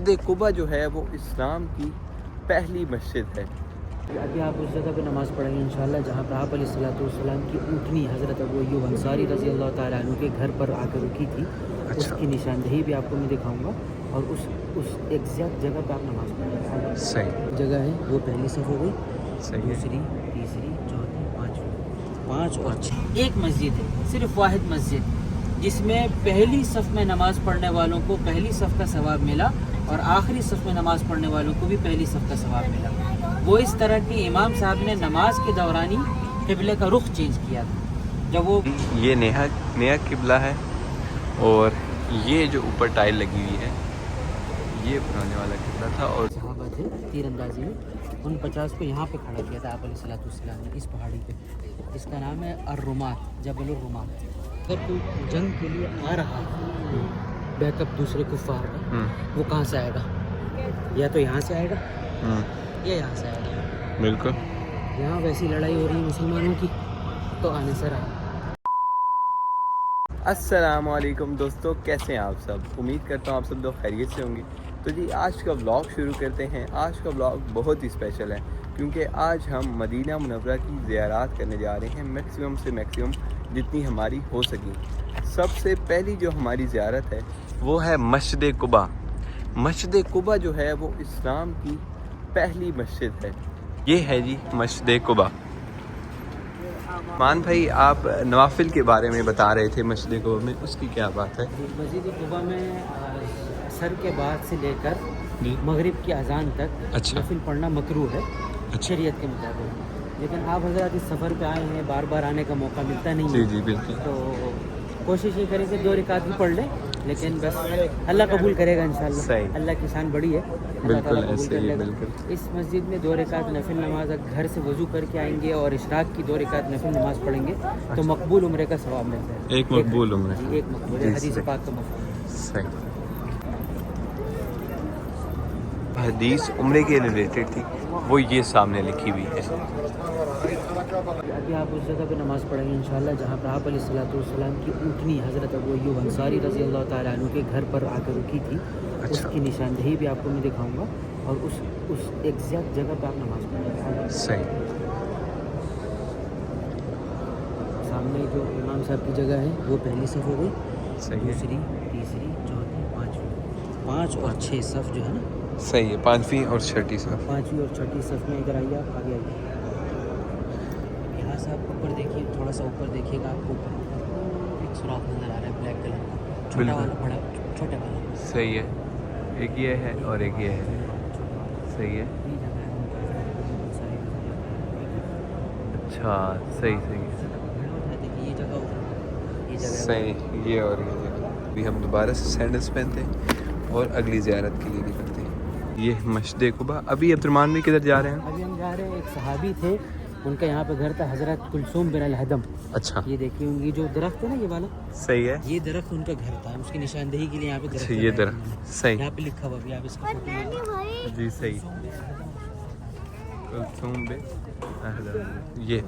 मस्जिद कुबा जो है वो इस्लाम की पहली मस्जिद है। अभी आप उस जगह पे नमाज़ पढ़ेंगे इंशाअल्लाह जहाँ पर आप अलैहिस्सलाम की ऊँटनी हज़रत अबू अय्यूब अंसारी रज़ी अल्लाह ताला अन्हु के घर पर आकर रुकी थी। उसकी निशानदेही भी आपको मैं दिखाऊंगा और उस एग्जैक्ट जगह पे आप नमाज़ पढ़ेंगे। सही जगह है वो पहली सफ़ हो गई, सही है। दूसरी, तीसरी, चौथी, पाँचवीं, 5 और 6 एक मस्जिद है, सिर्फ वाहिद मस्जिद जिसमें पहली सफ़ में नमाज़ पढ़ने वालों को पहली सफ़ का सवाब मिला और आखिरी सफ़ में नमाज़ पढ़ने वालों को भी पहली सफ़ का सवाब मिला। वो इस तरह कि इमाम साहब ने नमाज के दौरान ही क़िबले का रुख चेंज किया था। जब वो ये नया किबला है और ये जो ऊपर टाइल लगी हुई है ये पुराने वाला किबला था। और सहाबा थे तीरंदाजी में, उन 50 को यहाँ पे खड़ा किया था आप अलैहिस्सलाम ने, इस पहाड़ी पे। इसका नाम है अर्रुमात, जबल रुमात। अगर कोई जंग के लिए आ रहा बैकअप दूसरे कुफ़ार का, वो कहाँ से आएगा? या तो यहाँ से आएगा या यहाँ से आएगा। बिल्कुल यहाँ वैसी लड़ाई हो रही है मुसलमानों की, तो आने से रहा। अस्सलामुअलैकुम दोस्तों, कैसे हैं आप सब? उम्मीद करता हूँ आप सब लोग खैरियत से होंगे। तो जी आज का व्लॉग शुरू करते हैं। आज का व्लॉग बहुत ही स्पेशल है क्योंकि आज हम मदीना मुनव्वरा की ज़ियारत करने जा रहे हैं, मैक्सिमम से मैक्सिमम जितनी हमारी हो सकी। सबसे पहली जो हमारी ज़ियारत है वो है मस्जिद कुबा। मस्जिद कुबा जो है वो इस्लाम की पहली मस्जिद है। ये है जी मस्जिद कुबा। मान भाई आप नवाफिल के बारे में बता रहे थे मस्जिद कुबा में, उसकी क्या बात है? मस्जिद कुबा में असर के बाद से लेकर मगरिब की अजान तक नफिल पढ़ना मकरूह है शरीयत के मुताबिक। लेकिन आप हज़रात इस सफ़र पे आए हैं, बार बार आने का मौका मिलता नहीं है। जी बिल्कुल। तो कोशिश ये करें कि 2 रकात भी पढ़ लें, लेकिन बस अल्लाह कबूल करेगा इंशाअल्लाह। अल्लाह की शान बड़ी है, बिल्कुल ऐसे ही बिल्कुल। इस मस्जिद में 2 रकात नफिल नमाज घर से वज़ू करके आएंगे और इशराक की 2 रकात नफिल नमाज पढ़ेंगे तो मकबूल उम्रे का सवाब मिलता है। एक मकबूल उम्रे, एक मकबूल हदीस पाक का मकबूल। सही हदीस उम्रे के रिलेटेड थी, वो ये सामने लिखी हुई है। अभी आप उस जगह पे नमाज़ पढ़ेंगे इंशाअल्लाह जहाँ पर आप अलैहिस्सलाम की ऊँटनी हज़रत अबू अय्यूब अंसारी रज़ी अल्लाह ताला अन्हु के घर पर आकर रुकी थी। उसकी निशानदेही भी आपको मैं दिखाऊंगा और उस एग्जैक्ट जगह पे आप नमाज़ पढ़ेंगे। सही। सामने जो इमाम साहब की जगह है वो पहली सफ़ हो गई, दूसरी, तीसरी, चौथी, पाँचवीं, 5 और 6 सफ़ जो है ना, सही है। 5वीं और 6ठी सफ़। 5वीं और 6ठी सफ़ में इधर आइए, आप आगे आइए। यहाँ से आप ऊपर देखिए, थोड़ा सा ऊपर देखिएगा, आपको एक सुराख नज़र आ रहा है ब्लैक कलर का, छोटा वाला, बड़ा छोटे वाला। सही है, एक ये है और एक ये है। सही है, अच्छा सही सही ये जगह सही। ये और ये जगह। अभी हम दोबारा से सैंडल्स पहनते हैं और अगली ज़ियारत के लिए निकलते हैं। ये मस्जिद कुबा। अभी अब्दुर्रहमान भी किधर जा रहे हैं? अभी हम जा रहे हैं, एक सहाबी थे, उनका यहाँ पे घर था, हज़रत कुलसूम बिन अल-हदम। अच्छा, ये देखिए ये जो दरख्त है ना, ये वाला, सही है। ये दरख्त उनका घर था, उसकी निशानदेही के लिए यहाँ पे दरख्त। ये दरख्त सही, यहाँ पे लिखा हुआ भी, आप इसका फोटो जी सही। कुलसूम बिन ये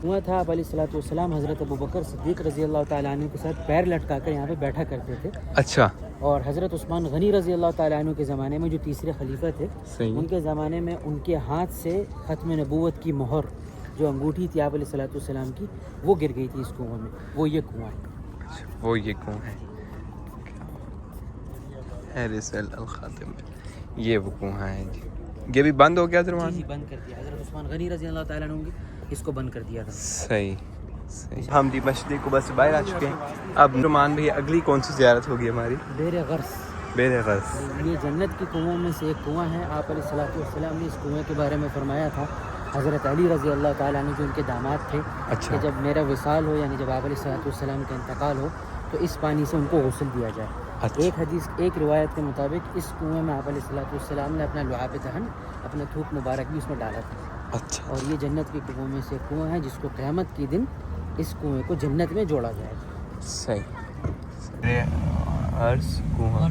हुआ था। आप अलैहिस्सलाम हज़रत अबू बकर सिद्दीक़ रज़ी अल्लाह ताला अन्हु के साथ पैर लटका कर यहाँ पे बैठा करते थे। अच्छा। और हज़रत उस्मान गनी रज़ी अल्लाह ताला अन्हु के ज़माने में जो तीसरे खलीफा थे, उनके ज़माने में उनके हाथ से ख़त्म नबूवत की मोहर, जो अंगूठी थी आप अलैहिस्सलाम की, वो गिर गई थी इस कुआं में। वो ये कुआं है। अच्छा, वो ये कुआं है हैरिसल अल खातिम में, ये वो कुआं है जी। ये भी बंद हो गया था? जी बंद कर दिया, हज़रत उस्मान गनी रज़ी अल्लाह ताला अन्हु इसको बंद कर दिया था। सही सही। हम जी मस्जिद कुबा से बाहर आ चुके हैं। अब नुमान भाई अगली कौन सी ज़ियारत होगी हमारी? बेर गर्स। बेर गर्स, ये जन्नत के कुओं में से एक कुआं है। आप अलैहिस्सलाम ने इस कुएं के बारे में फरमाया था, हज़रत अली रज़ी अल्लाह ताला अन्हु जो उनके दामाद थे, अच्छा, कि जब मेरा विसाल हो, यानी जब आप अलैहिस्सलाम का इंतकाल हो, तो इस पानी से उनको गुस्ल दिया जाए। अच्छा। एक हदीस, एक रिवायत के मुताबिक इस कुएं में आप अलैहिस्सलाम ने अपना लुआब दहन, अपना थूक मुबारक भी उसमें डाला था। अच्छा। और ये जन्नत के कुओं में से कुआं है जिसको क़यामत के दिन इस कुएं को जन्नत में जोड़ा जाएगा। सही। गर्स कुआं,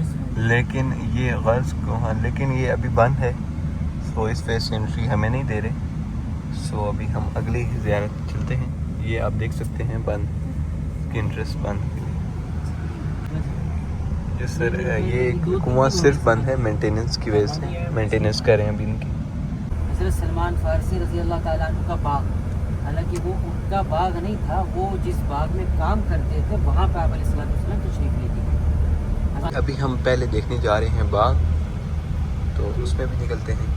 लेकिन ये गर्स कुआं, लेकिन ये अभी बंद है, सो इस पे एंट्री हमें नहीं दे रहे। सो अभी हम अगली ज़ियारत चलते हैं। ये आप देख सकते हैं बंद, इसकी इंटरेस्ट बंद। یہ سر یہ کنواں صرف بند ہے مینٹیننس کی وجہ سے، مینٹیننس کر رہے ہیں ابھی ان کی۔ حضرت سلمان فارسی رضی اللہ تعالیٰ عنہ کا باغ، حالانکہ وہ ان کا باغ نہیں تھا، وہ جس باغ میں کام کرتے تھے وہاں پہ آپ علیہ الصلوۃ والسلام تشریف لے گئے۔ ابھی ہم پہلے دیکھنے جا رہے ہیں باغ، تو اس میں بھی نکلتے ہیں۔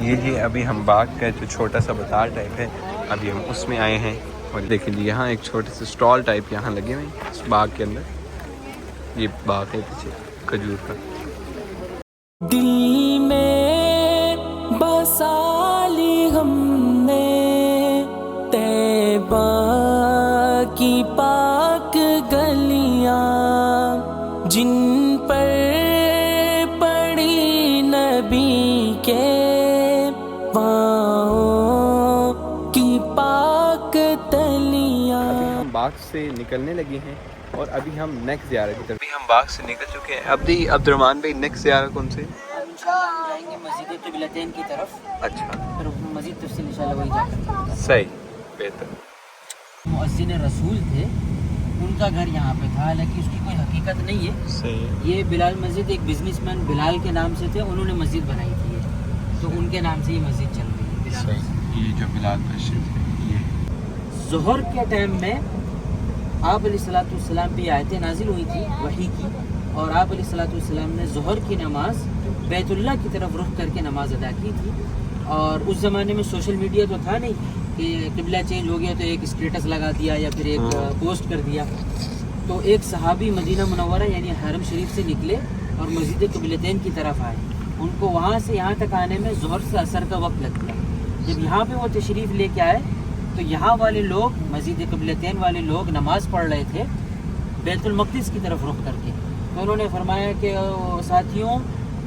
یہ جی ابھی ہم باغ کا جو چھوٹا سا بازار ٹائپ ہے، ابھی ہم اس میں آئے ہیں، اور دیکھیں جی یہاں ایک چھوٹے سے اسٹال ٹائپ یہاں لگے ہوئے ہیں اس باغ کے اندر۔ یہ باغ ہے پیچھے کھجور کا۔ دل میں بسا لی ہم نے طیبہ کی پاک گلیاں، جن پر پڑی نبی کے پاؤں کی پاک تلیاں۔ ابھی ہم باغ سے نکلنے لگے ہیں اور ابھی ہم نیکسٹ زیارت کی طرف، ابھی ہم باغ سے نکل چکے ہیں۔ ابھی عبد الرحمن بھائی نیکسٹ زیارت کون سے؟ اب انشاءاللہ ہم جائیں گے مسجد قبلتین کی طرف، اچھا پھر مزید تفصیل انشاءاللہ وہی جا کر کے۔ صحیح، بہتر۔ مؤذن رسول تھے، ان کا گھر یہاں پہ تھا، حالانکہ اس کی کوئی حقیقت نہیں ہے۔ صحیح ہے۔ یہ بلال مسجد ایک بزنس مین بلال کے نام سے تھے، انہوں نے مسجد بنائی تھی یہ، تو ان کے نام سے یہ مسجد چل رہی ہے بلال مسجد۔ صحیح، یہ جو بلال مسجد ہے یہ ظہر کے ٹائم میں آپ علیہ الصلوۃ والسلام پہ آیتیں نازل ہوئی تھی وحی کی، اور آپ علیہ الصلوۃ والسلام نے ظہر کی نماز بیت اللہ کی طرف رخ کر کے نماز ادا کی تھی۔ اور اس زمانے میں سوشل میڈیا تو تھا نہیں کہ قبلہ چینج ہو گیا تو ایک اسٹیٹس لگا دیا یا پھر ایک پوسٹ کر دیا۔ تو ایک صحابی مدینہ منورہ یعنی حرم شریف سے نکلے اور مسجد قبلتین کی طرف آئے، ان کو وہاں سے یہاں تک آنے میں ظہر سے عصر کا وقت لگ گیا۔ جب یہاں پہ وہ تشریف لے کے آئے تو یہاں والے لوگ، مسجد قبلتین والے لوگ نماز پڑھ رہے تھے بیت المقدس کی طرف رخ کر کے، تو انہوں نے فرمایا کہ ساتھیوں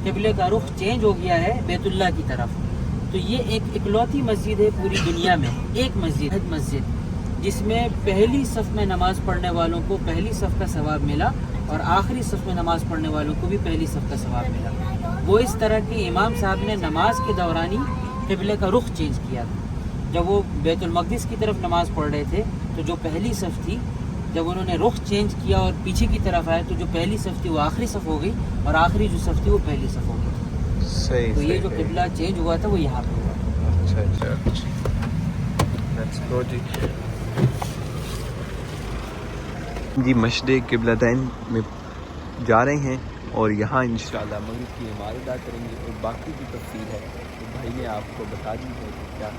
قبلے کا رخ چینج ہو گیا ہے بیت اللہ کی طرف۔ تو یہ ایک اکلوتی مسجد ہے پوری دنیا میں، ایک مسجد جس میں پہلی صف میں نماز پڑھنے والوں کو پہلی صف کا ثواب ملا، اور آخری صف میں نماز پڑھنے والوں کو بھی پہلی صف کا ثواب ملا۔ وہ اس طرح کہ امام صاحب نے نماز کے دوران ہی قبلے کا رخ چینج کیا تھا۔ جب وہ بیت المقدس کی طرف نماز پڑھ رہے تھے تو جو پہلی صف تھی، جب انہوں نے رخ چینج کیا اور پیچھے کی طرف آئے تو جو پہلی صف تھی وہ آخری صف ہو گئی، اور آخری جو صف تھی وہ پہلی صف ہو گئی۔ صحیح۔ تو یہ جو قبلہ چینج ہوا تھا وہ یہاں پہ ہوا تھا۔ اچھا اچھا، لیٹس گو جی۔ جی مسجد قبلتین میں جا رہے ہیں اور یہاں انشاءاللہ مغرب کی عبادت ادا کریں گے، اور باقی کی تفصیل ہے تو بھائی نے آپ کو بتا دی ہے کہ کیا۔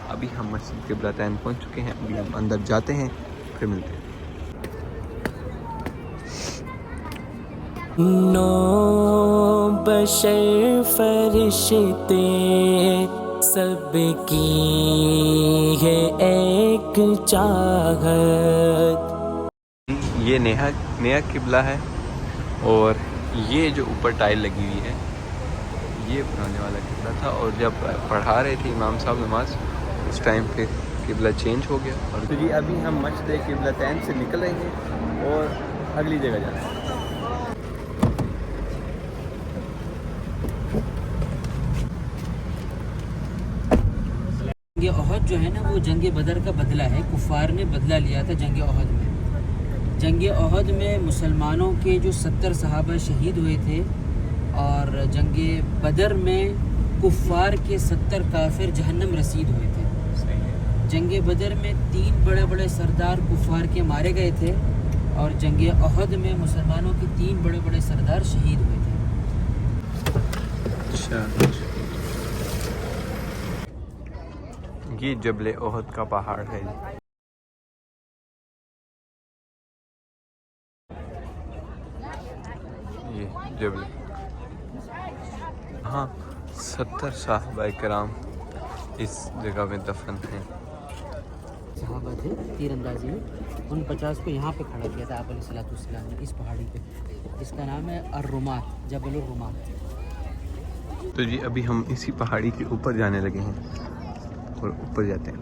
ابھی ہم مسجد قبلتین پہنچ چکے ہیں، ابھی ہم اندر جاتے ہیں پھر ملتے ہیں۔ نو بشر فرشتے سب کی ہے ایک چاہت۔ یہ نیا قبلہ ہے، اور یہ جو اوپر ٹائل لگی ہوئی ہے یہ پرانے والا قبلہ تھا، اور جب پڑھا رہے تھے امام صاحب نماز اس ٹائم پہ قبلہ چینج ہو گیا۔ اور تو جی ابھی ہم مسجد قبلتین سے نکل رہے ہیں اور اگلی جگہ جا رہے ہیں۔ جنگ احد جو ہے نا وہ جنگ بدر کا بدلہ ہے، کفار نے بدلہ لیا تھا جنگ احد میں۔ جنگ احد میں مسلمانوں کے جو 70 صحابہ شہید ہوئے تھے، اور جنگ بدر میں کفار کے 70 کافر جہنم رسید ہوئے تھے۔ جنگ بدر میں 3 بڑے بڑے سردار کفار کے مارے گئے تھے، اور جنگ احد میں مسلمانوں کے 3 بڑے بڑے سردار شہید ہوئے تھے۔ اچھا، یہ جبل احد کا پہاڑ ہے۔ یہ جبل، ہاں 70 صحابہ کرام اس جگہ میں دفن ہیں۔ صحابہ تھے تیر اندازی میں، ان 50 کو یہاں پہ کھڑا کیا تھا آپ علیہ الصلوۃ والسلام نے، اس پہاڑی پہ، جس کا نام ہے الرمات، جبل الرمات۔ تو جی ابھی ہم اسی پہاڑی کے اوپر جانے لگے ہیں، اور اوپر جاتے ہیں۔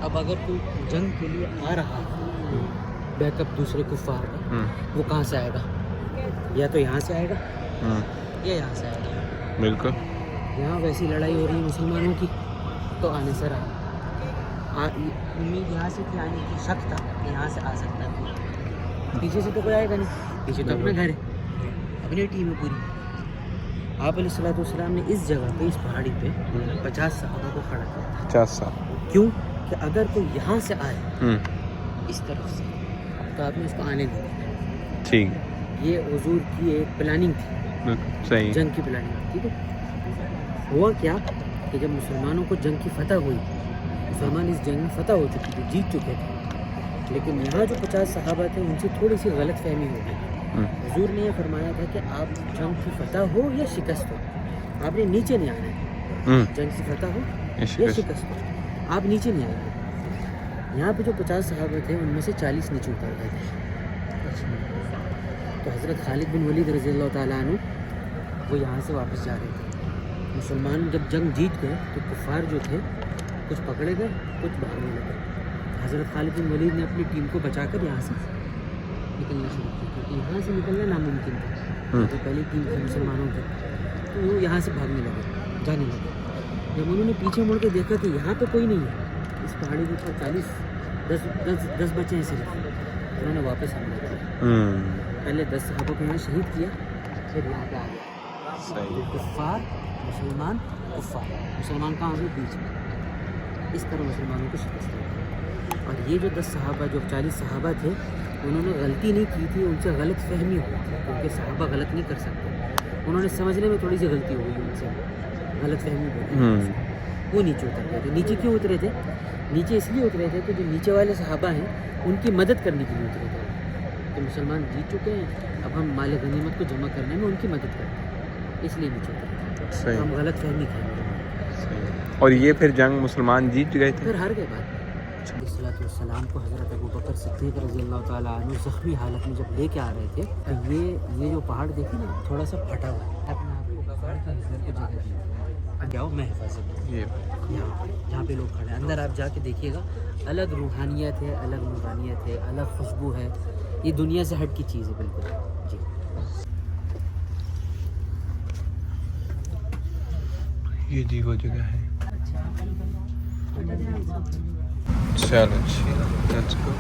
اب اگر کوئی جنگ کے لیے آ رہا ہے بیک اپ دوسرے کفار کا، وہ کہاں سے آئے گا؟ یا تو یہاں سے آئے گا یا یہاں سے آئے گا۔ بالکل، یہاں ویسی لڑائی ہو رہی ہے مسلمانوں کی، तो आने से रहा। उम्मीद यहाँ से थी आने की, शक था कि यहाँ से आ सकता है, पीछे से तो कोई आएगा नहीं, पीछे तो अपना घर है, अपनी टीम है पूरी। आप अलैहिस्सलाम ने इस जगह पे, इस पहाड़ी पे 50 सहाबा को खड़ा किया था। 50 साल। क्यों? कि अगर कोई यहाँ से आए इस तरफ से तो आपने उसको आने नहीं। ठीक, ये हुजूर की एक प्लानिंग थी, सही। जंग की प्लानिंग, ठीक है। हुआ क्या कि जब मुसलमानों को जंग की फतह हुई, मुसलमान इस जंग में फतह हो चुके थे, जीत चुके थे, लेकिन यहाँ जो 50 सहाबा थे उनसे थोड़ी सी गलत फहमी हो गई। हुजूर ने ये फरमाया था कि आप जंग की फतह हो या शिकस्त हो, आपने नीचे नहीं आना है। जंग की फतह हो या शिकस्त हो, आप नीचे नहीं आए। यहाँ पे जो 50 सहाबा थे उनमें से 40 नीचे उतर गए थे। तो हज़रत खालिद बिन वलीद रज़ी अल्लाह ताला अन्हु वो यहाँ से वापस जा रहे थे। मुसलमान जब जंग जीत गए तो कुफ़ार जो थे कुछ पकड़े गए, कुछ भागने लगे। हज़रत खालिद बिन वलीद ने अपनी टीम को बचाकर यहाँ से निकलना शुरू किया, क्योंकि यहाँ से निकलना नामुमकिन था। तो पहली टीम थी मुसलमानों की, तो वो यहाँ से भागने लगे, जाने लगे। जब उन्होंने पीछे मुड़ के देखा कि यहाँ पे कोई नहीं है, इस पहाड़ी के ऊपर 10 बचे हैं सिर्फ, उन्होंने वापस हमला किया। पहले 10 सहाबों को यहाँ शहीद किया, फिर यहाँ पे आ गया। कुफ़ार मुसलमान, कुफ़ार मुसलमान कहाँ हुए? बीच में। इस तरह मुसलमानों को शिकस्त दी। और ये जो 10 सहाबा, जो 40 सहाबा थे, उन्होंने गलती नहीं की थी, उनसे गलत फहमी हुई थी, क्योंकि सहाबा गलत नहीं कर सकते। उन्होंने समझने में थोड़ी सी गलती हो गई, उनसे गलत फहमी हो गई, वो नीचे उतर गए थे। नीचे क्यों उतरे थे? नीचे इसलिए उतरे थे कि जो नीचे वाले सहाबा हैं उनकी मदद करने के लिए उतरे थे। तो मुसलमान जीत चुके हैं, अब हम माल गनीमत को जमा करने में उनकी मदद करते हैं, इसलिए नीचे उतरे थे। तो हम गलत फहमी खाएंगे। और ये फिर जंग मुसलमान जीत गए थे, फिर हार गए। बाद सलाम को हज़रत अबू बकर सिद्दीक़ रज़ी अल्लाह ताला अन्हु ज़ख्मी हालत में जब लेके आ रहे थे, तो ये जो पहाड़ देखिए ना, थोड़ा सा फटा हुआ है। अपने आप को पहाड़ की हिफाज़त को जगह दी, जाओ मैं हिफाजत ये यहाँ पे लोग खड़े हैं। अंदर आप जाके देखिएगा, अलग रूहानियत है, अलग नूरानियत है, अलग खुशबू है। ये दुनिया से हट की चीज़ है बिल्कुल जी। ये जी वो जगह है। चलो लेट्स गो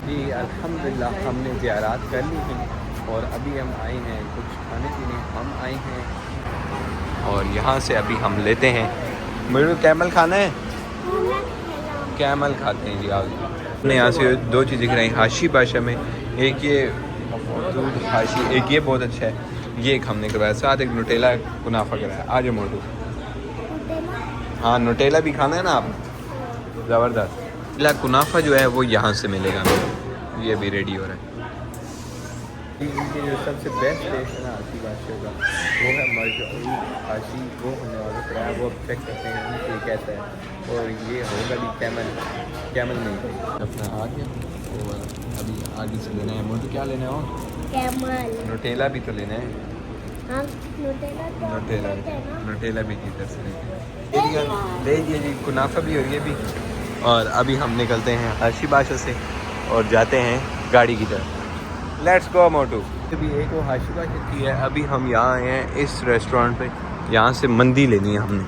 जी। अल्हम्दुलिल्लाह हमने ज़ियारत कर ली हैं और अभी हम आए हैं कुछ खाने पीने। हम आए हैं और यहाँ से अभी हम लेते हैं, मेरे कैमल खाना है, कैमल खाते हैं जी। आप हमने यहाँ से 2 चीज़ें कराई हाशी भाषा में, एक ये दूध हाशी, एक ये बहुत अच्छा है, ये एक हमने करवाया, साथ एक नुटेला कुनाफा कराया। आज मोटू, हाँ नुटेला भी खाना है ना आप, ज़बरदस्त। ला कुनाफा जो है वो यहाँ से मिलेगा, ये भी रेडी हो रहा है। इनके जो सबसे बेस्ट टेस्ट है ना हाशी बादशाह का, वो है मरजूई हाशी, वो हमने ऑर्डर कराया, वो अब चेक करते हैं उनसे कैसा है। और ये होगा भी कैमल नहीं अपना आ गया। और अभी आगे से लेना है मोटू, क्या लेना है? और कैमल, नुटेला भी तो लेना है। हाँ नुटेला भी की तरफ से ले लीजिए जी, कुनाफा भी और ये भी। और अभी हम निकलते हैं हाशी बादशाह से और जाते हैं गाड़ी की तरफ। लेट्स गो मोटू। अभी एक वो हाशी बादशाह की है, अभी हम यहाँ आए हैं इस रेस्टोरेंट पे, यहाँ से मंदी लेनी है हमने,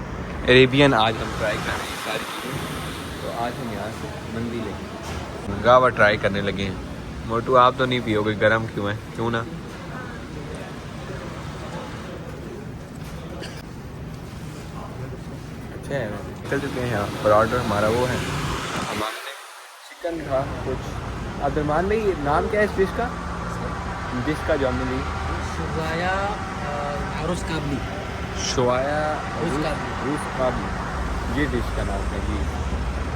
अरेबियन आज हम ट्राई कर रहे हैं सारी चीज़ें। तो आज हम यहाँ से मंदी लेंगे, गावा ट्राई करने लगे हैं। मोटू आप तो नहीं पियोगे, गर्म क्यों है? क्यों ना? अच्छा है, निकल चुके हैं यहाँ पर। ऑर्डर हमारा वो है, हमारे चिकन था कुछ। अब्दुलरहमान भाई नाम क्या है इस डिश का? डिश का जो हमने ली शुवाया अरुस काबली, शवाया रूस काबली, ये डिश का नाम है जी।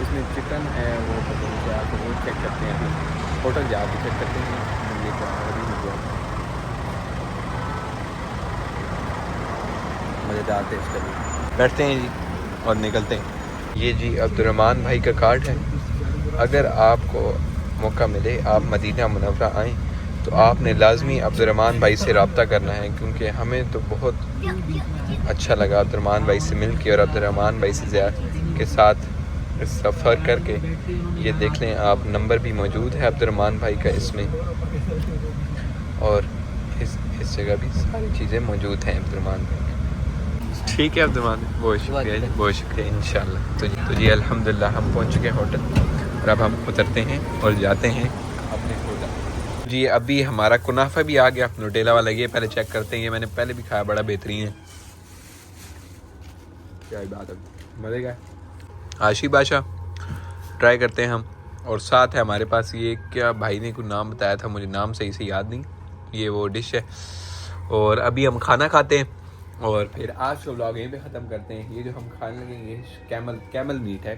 इसमें चिकन है, वो पता नहीं क्या, तो वो चेक करते हैं, अभी होटल जाके चेक करते हैं। ये क्या अभी मज़ेदार टेस्ट कभी। बैठते हैं जी और निकलते हैं। ये जी अब्दुलरहमान भाई का कार्ड है। अगर आपको मौका मिले आप मदीना मुनव्वरा आएँ तो आपने लाजमी अब्दुलरहमान भाई से रब्ता करना है, क्योंकि हमें तो बहुत अच्छा लगा अब्दुलरहमान भाई से मिल के और अब्दुलरहमान भाई से के साथ सफ़र करके। ये देख लें आप, नंबर भी मौजूद है अब्दुलरहमान भाई का इसमें, और इस जगह भी सारी चीज़ें मौजूद हैं अब्दुलरहमान भाई। ٹھیک ہے عبدالرحمن، بہت شکریہ جی، بہت شکریہ انشاءاللہ۔ تو جی الحمدللہ ہم پہنچ چکے ہوٹل اور اب ہم اترتے ہیں اور جاتے ہیں اپنے ہوٹل۔ جی ابھی ہمارا کنافہ بھی آ گیا، نوٹیلا والا، یہ پہلے چیک کرتے ہیں، یہ میں نے پہلے بھی کھایا، بڑا بہترین ہے، کیا بات ہے، مزے کا عاشی بادشاہ، ٹرائی کرتے ہیں ہم۔ اور ساتھ ہے ہمارے پاس یہ، کیا بھائی نے کوئی نام بتایا تھا، مجھے نام صحیح سے یاد نہیں، یہ وہ ڈش ہے۔ اور ابھی ہم کھانا کھاتے ہیں اور پھر آج کا ولاگ یہیں پہ ختم کرتے ہیں۔ یہ جو ہم کھانے لگیں گے کیمل میٹ ہے۔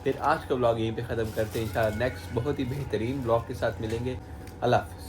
پھر آج کا ولاگ یہیں پہ ختم کرتے ہیں، انشاءاللہ نیکسٹ بہت ہی بہترین ولاگ کے ساتھ ملیں گے۔ اللہ حافظ۔